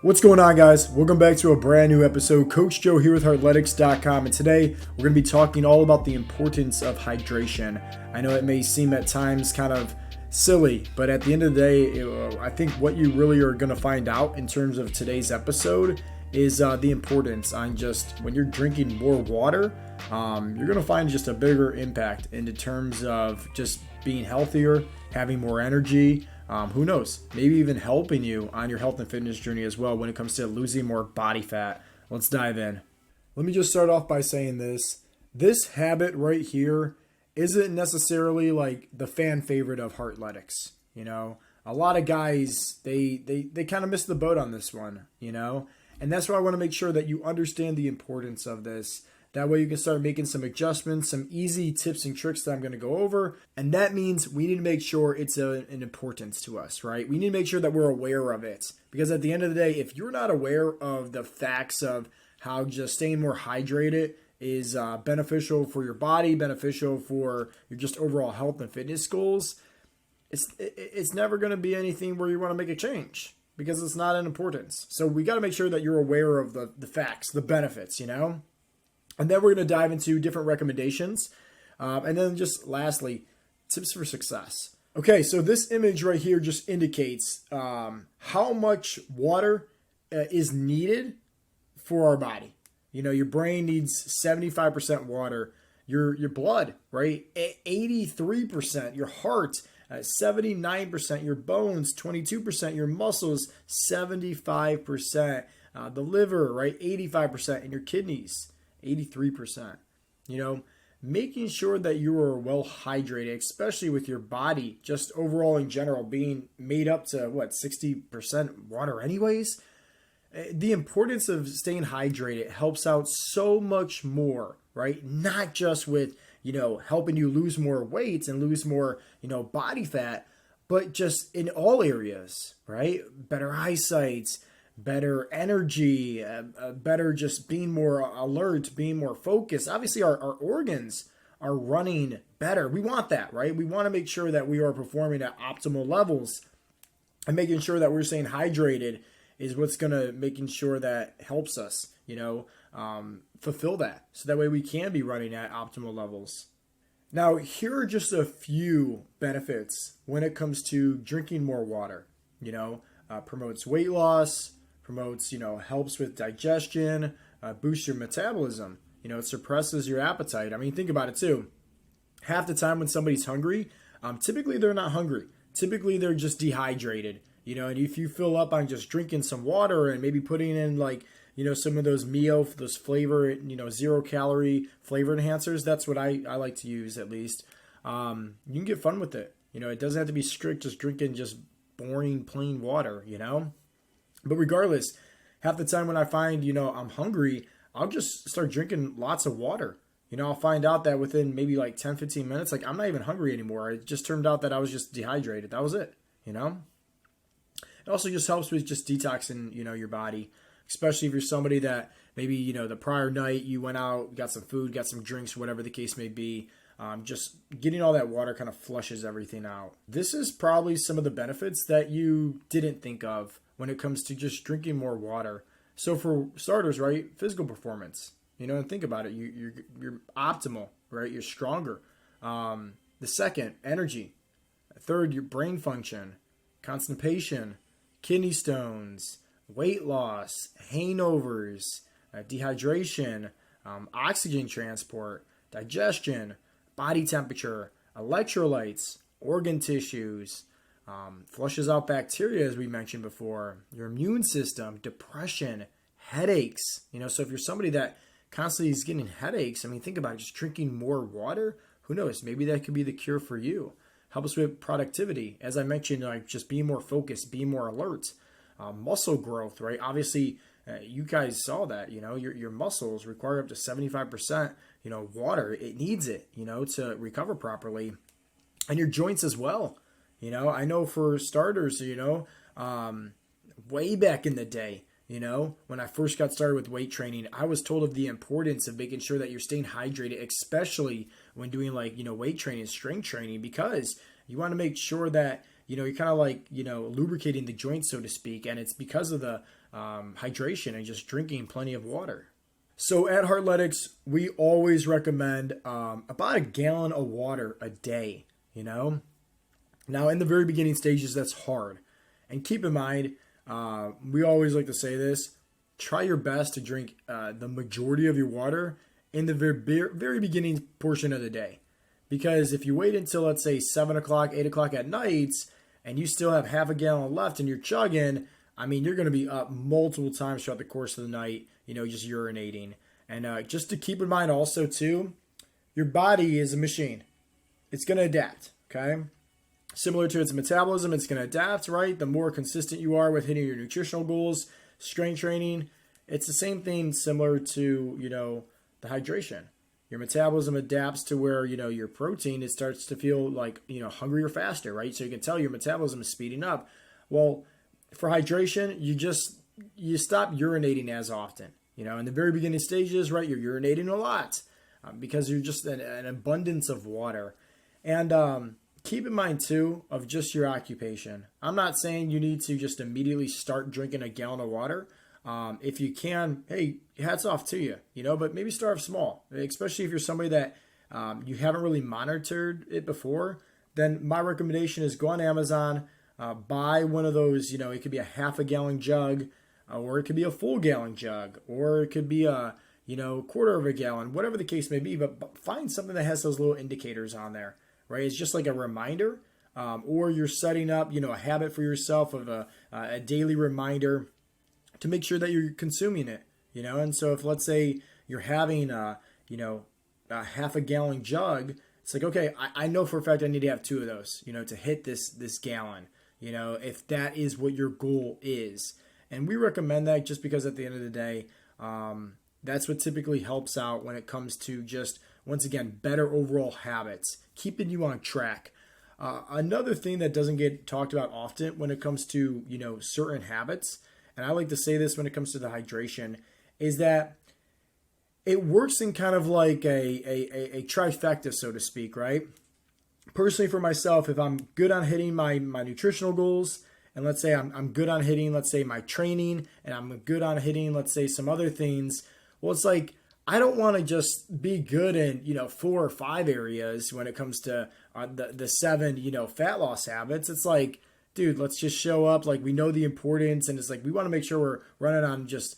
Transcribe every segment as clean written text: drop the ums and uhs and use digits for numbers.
What's going on, guys? Welcome back to a brand new episode. Coach Joe here with Heartletics.com, and today we're going to be talking all about the importance of hydration. I know it may seem at times kind of silly, but at the end of the day, I think what you really are going to find out in terms of today's episode is the importance on just when you're drinking more water, you're going to find just a bigger impact in terms of just being healthier, having more energy. Who knows? Maybe even helping you on your health and fitness journey as well when it comes to losing more body fat. Let's dive in. Let me just start off by saying this. This habit right here isn't necessarily like the fan favorite of Heartletics. You know, a lot of guys, they kind of miss the boat on this one, you know? And that's why I want to make sure that you understand the importance of this. That way you can start making some adjustments, some easy tips and tricks that I'm going to go over. And that means we need to make sure it's an importance to us, right? We need to make sure that we're aware of it. Because at the end of the day, if you're not aware of the facts of how just staying more hydrated is beneficial for your body, beneficial for your just overall health and fitness goals, it's never going to be anything where you want to make a change. Because it's not an importance. So we got to make sure that you're aware of the facts, the benefits, you know? And then we're going to dive into different recommendations. And then just lastly, tips for success. Okay, so this image right here just indicates how much water is needed for our body. You know, your brain needs 75% water. Your blood, right? 83%. Your heart, 79%. Your bones, 22%. Your muscles, 75%. The liver, right? 85%. And your kidneys, 83%. You know, making sure that you are well hydrated, especially with your body, just overall in general, being made up to 60% water anyways. The importance of staying hydrated helps out so much more, right? Not just with, you know, helping you lose more weight and lose more, you know, body fat, but just in all areas, right? Better eyesight, better energy, better just being more alert, being more focused. Obviously, our organs are running better. We want that, right? We want to make sure that we are performing at optimal levels, and making sure that we're staying hydrated is what's going to making sure that helps us, you know, fulfill that. So that way we can be running at optimal levels. Now, here are just a few benefits when it comes to drinking more water. You know, promotes weight loss, promotes, you know, helps with digestion, boosts your metabolism. You know, it suppresses your appetite. I mean, think about it too. Half the time when somebody's hungry, typically they're not hungry. Typically they're just dehydrated. You know, and if you fill up on just drinking some water and maybe putting in like, you know, some of those Mio, those flavor, you know, 0-calorie flavor enhancers, that's what I like to use at least. You can get fun with it. You know, it doesn't have to be strict just drinking just boring plain water, you know. But regardless, half the time when I find, you know, I'm hungry, I'll just start drinking lots of water. You know, I'll find out that within maybe like 10, 15 minutes, like I'm not even hungry anymore. It just turned out that I was just dehydrated. That was it, you know. It also just helps with just detoxing, you know, your body, especially if you're somebody that maybe, you know, the prior night you went out, got some food, got some drinks, whatever the case may be. Just getting all that water kind of flushes everything out. This is probably some of the benefits that you didn't think of when it comes to just drinking more water. So for starters, right, physical performance, you know, and think about it, you're optimal, right? You're stronger. The second, energy. Third, your brain function, constipation, kidney stones, weight loss, hangovers, dehydration, oxygen transport, digestion, body temperature, electrolytes, organ tissues, flushes out bacteria, as we mentioned before, your immune system, depression, headaches. You know, so if you're somebody that constantly is getting headaches, I mean, think about it, just drinking more water. Who knows? Maybe that could be the cure for you. Help us with productivity. As I mentioned, like just being more focused, being more alert. Muscle growth, right? Obviously, you guys saw that, you know, your muscles require up to 75%, you know, water. It needs it, you know, to recover properly. And your joints as well. You know, I know for starters, you know, way back in the day, you know, when I first got started with weight training, I was told of the importance of making sure that you're staying hydrated, especially when doing like, you know, weight training, strength training, because you want to make sure that, you know, you're kind of like, you know, lubricating the joint, so to speak. And it's because of the hydration and just drinking plenty of water. So at Heartletics, we always recommend about a gallon of water a day, you know? Now, in the very beginning stages, that's hard. And keep in mind, we always like to say this, try your best to drink the majority of your water in the very beginning portion of the day. Because if you wait until, let's say, 7 o'clock, 8 o'clock at night, and you still have half a gallon left and you're chugging, I mean, you're going to be up multiple times throughout the course of the night, just urinating. And just to keep in mind also, too, your body is a machine. It's going to adapt, okay? Similar to its metabolism, it's going to adapt, right? The more consistent you are with hitting your nutritional goals, strength training, it's the same thing similar to, the hydration. Your metabolism adapts to where, your protein, it starts to feel like, hungrier faster, right? So you can tell your metabolism is speeding up. Well, for hydration, you stop urinating as often. In the very beginning stages, right, you're urinating a lot because you're just an abundance of water. And keep in mind, too, of just your occupation. I'm not saying you need to just immediately start drinking a gallon of water. If you can, hey, hats off to you, but maybe start off small, especially if you're somebody that you haven't really monitored it before. Then my recommendation is go on Amazon, buy one of those, it could be a half a gallon jug, or it could be a full gallon jug, or it could be a, quarter of a gallon, whatever the case may be, but find something that has those little indicators on there, right? It's just like a reminder, or you're setting up, a habit for yourself of a daily reminder to make sure that you're consuming it, and so if, let's say, you're having a half a gallon jug, it's like, okay, I know for a fact I need to have 2 of those, to hit this gallon, if that is what your goal is. And we recommend that just because at the end of the day, that's what typically helps out when it comes to just, once again, better overall habits, keeping you on track. Another thing that doesn't get talked about often when it comes to, certain habits, and I like to say this when it comes to the hydration, is that it works in kind of like a trifecta, so to speak, right? Personally, for myself, if I'm good on hitting my nutritional goals, and let's say I'm good on hitting, let's say, my training, and I'm good on hitting, let's say, some other things, well, it's like, I don't want to just be good in, 4 or 5 areas when it comes to the 7, fat loss habits. It's like, dude, let's just show up. Like, we know the importance, and it's like, we want to make sure we're running on just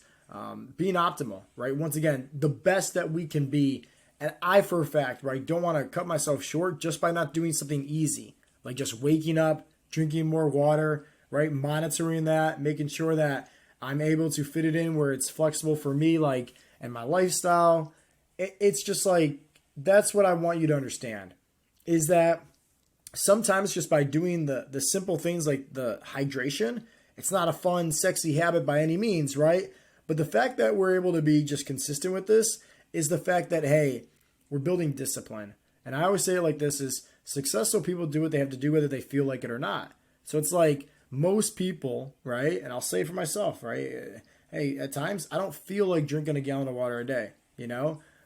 being optimal, right? Once again, the best that we can be. And I, for a fact, right, don't want to cut myself short just by not doing something easy, like just waking up, drinking more water, right? Monitoring that, making sure that I'm able to fit it in where it's flexible for me, like, and my lifestyle. It's just like, that's what I want you to understand, is that sometimes just by doing the simple things like the hydration, it's not a fun, sexy habit by any means, right? But the fact that we're able to be just consistent with this is the fact that, hey, we're building discipline. And I always say it like this, is successful people do what they have to do whether they feel like it or not. So it's like most people, right? And I'll say for myself, right? Hey, at times I don't feel like drinking a gallon of water a day,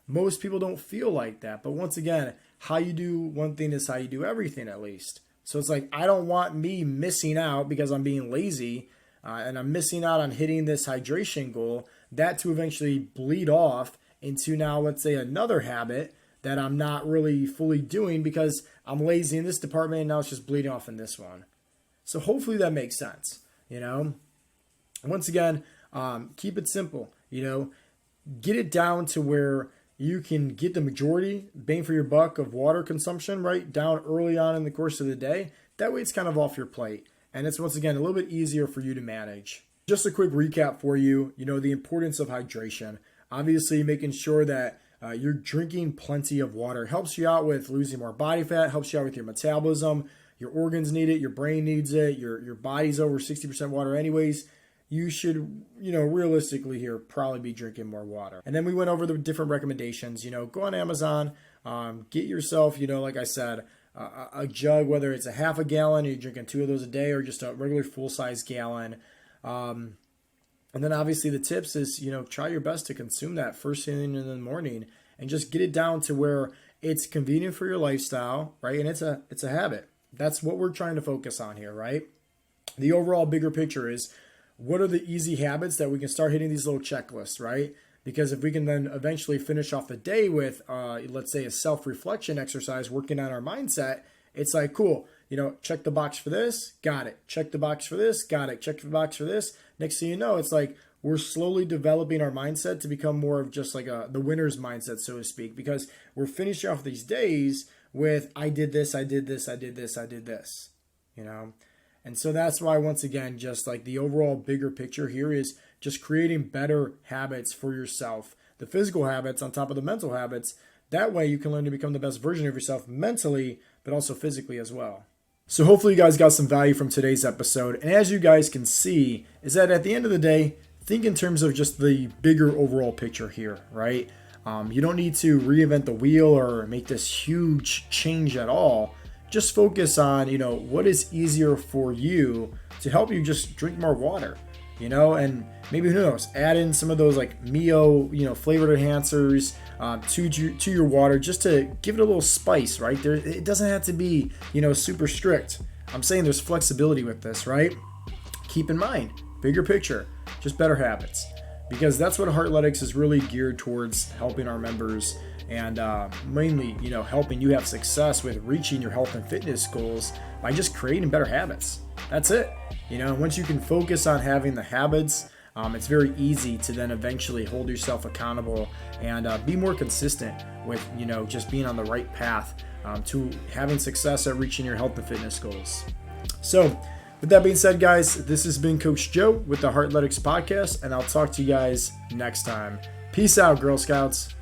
Most people don't feel like that. But once again, how you do one thing is how you do everything, at least. So it's like, I don't want me missing out because I'm being lazy and I'm missing out on hitting this hydration goal, that to eventually bleed off into now, let's say, another habit that I'm not really fully doing because I'm lazy in this department and now it's just bleeding off in this one. So hopefully that makes sense, Once again, keep it simple, get it down to where you can get the majority bang for your buck of water consumption, right, down early on in the course of the day. That way it's kind of off your plate. And it's, once again, a little bit easier for you to manage. Just a quick recap for you, the importance of hydration. Obviously, making sure that you're drinking plenty of water helps you out with losing more body fat, helps you out with your metabolism. Your organs need it, your brain needs it, your body's over 60% water anyways. You should, realistically here, probably be drinking more water. And then we went over the different recommendations. Go on Amazon, get yourself, like I said, a jug, whether it's a half a gallon, you're drinking 2 of those a day, or just a regular full-size gallon. And then obviously the tips is, try your best to consume that first thing in the morning and just get it down to where it's convenient for your lifestyle, right? And it's a habit. That's what we're trying to focus on here, right? The overall bigger picture is, what are the easy habits that we can start hitting these little checklists, right? Because if we can then eventually finish off the day with, let's say, a self-reflection exercise, working on our mindset, it's like, cool, check the box for this, got it. Check the box for this, got it. Check the box for this. Next thing you know, it's like we're slowly developing our mindset to become more of just like the winner's mindset, so to speak, because we're finishing off these days with, I did this, I did this, I did this, I did this, And so that's why, once again, just like the overall bigger picture here is just creating better habits for yourself, the physical habits on top of the mental habits. That way you can learn to become the best version of yourself mentally, but also physically as well. So hopefully you guys got some value from today's episode. And as you guys can see, is that at the end of the day, think in terms of just the bigger overall picture here, right? You don't need to reinvent the wheel or make this huge change at all. Just focus on, what is easier for you to help you just drink more water, and maybe, who knows, add in some of those like Mio, flavored enhancers to your water, just to give it a little spice, right? It doesn't have to be, super strict. I'm saying there's flexibility with this, right? Keep in mind, bigger picture, just better habits, because that's what Heartletics is really geared towards, helping our members and mainly, helping you have success with reaching your health and fitness goals by just creating better habits. That's it. Once you can focus on having the habits, it's very easy to then eventually hold yourself accountable and be more consistent with, just being on the right path to having success at reaching your health and fitness goals. So with that being said, guys, this has been Coach Joe with the Heartletics podcast, and I'll talk to you guys next time. Peace out, Girl Scouts.